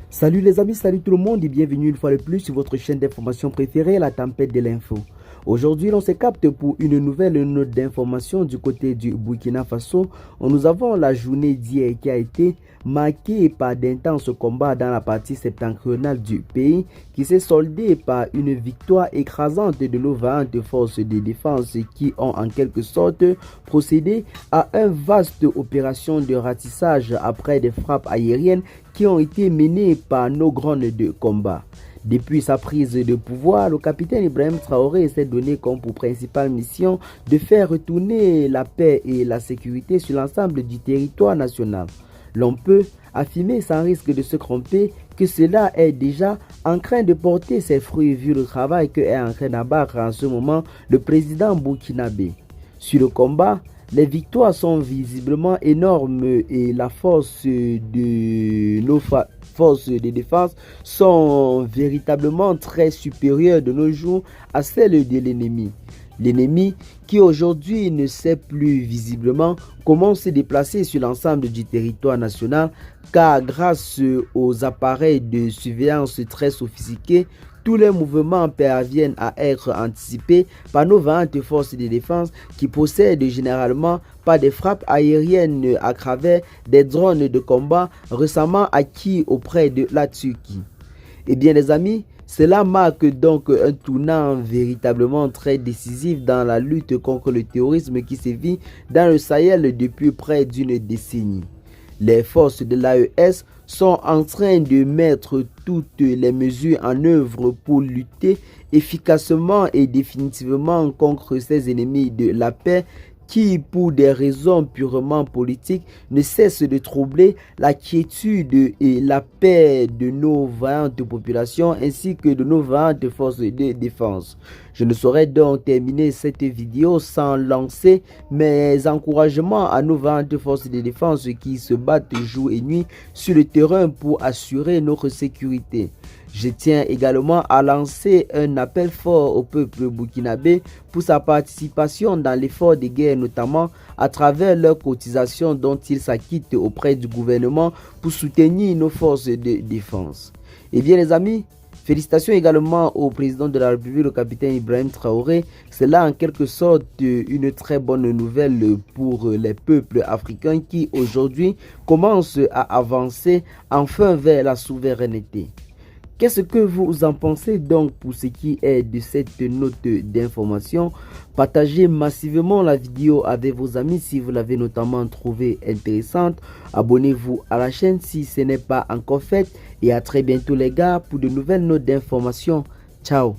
Salut les amis, salut tout le monde et bienvenue une fois de plus sur votre chaîne d'information préférée, la tempête de l'info. Aujourd'hui, on se capte pour une nouvelle note d'information du côté du Burkina Faso. Nous avons la journée d'hier qui a été marquée par d'intenses combats dans la partie septentrionale du pays qui s'est soldée par une victoire écrasante de nos vaillantes forces de défense qui ont en quelque sorte procédé à une vaste opération de ratissage après des frappes aériennes qui ont été menées par nos drones de combat. Depuis sa prise de pouvoir, le capitaine Ibrahim Traoré s'est donné comme pour principale mission de faire retourner la paix et la sécurité sur l'ensemble du territoire national. L'on peut affirmer sans risque de se tromper que cela est déjà en train de porter ses fruits vu le travail que est en train d'abattre en ce moment le président burkinabé. Sur le combat, les victoires sont visiblement énormes et la force de nos forces de défense sont véritablement très supérieures de nos jours à celles de l'ennemi. L'ennemi qui aujourd'hui ne sait plus visiblement comment se déplacer sur l'ensemble du territoire national car grâce aux appareils de surveillance très sophistiqués, tous les mouvements parviennent à être anticipés par nos vaillantes forces de défense qui possèdent généralement pas des frappes aériennes à travers des drones de combat récemment acquis auprès de la Turquie. Eh bien les amis, cela marque donc un tournant véritablement très décisif dans la lutte contre le terrorisme qui sévit dans le Sahel depuis près d'une décennie. Les forces de l'AES sont en train de mettre toutes les mesures en œuvre pour lutter efficacement et définitivement contre ces ennemis de la paix qui, pour des raisons purement politiques, ne cessent de troubler la quiétude et la paix de nos vaillantes populations ainsi que de nos vaillantes forces de défense. Je ne saurais donc terminer cette vidéo sans lancer mes encouragements à nos vaillantes forces de défense qui se battent jour et nuit sur le terrain pour assurer notre sécurité. Je tiens également à lancer un appel fort au peuple burkinabé pour sa participation dans l'effort de guerre, notamment à travers leurs cotisations dont ils s'acquittent auprès du gouvernement pour soutenir nos forces de défense. Et bien les amis, félicitations également au président de la République, le capitaine Ibrahim Traoré. C'est là en quelque sorte une très bonne nouvelle pour les peuples africains qui aujourd'hui commencent à avancer enfin vers la souveraineté. Qu'est-ce que vous en pensez donc pour ce qui est de cette note d'information? Partagez massivement la vidéo avec vos amis si vous l'avez notamment trouvée intéressante. Abonnez-vous à la chaîne si ce n'est pas encore fait. Et à très bientôt les gars pour de nouvelles notes d'information. Ciao!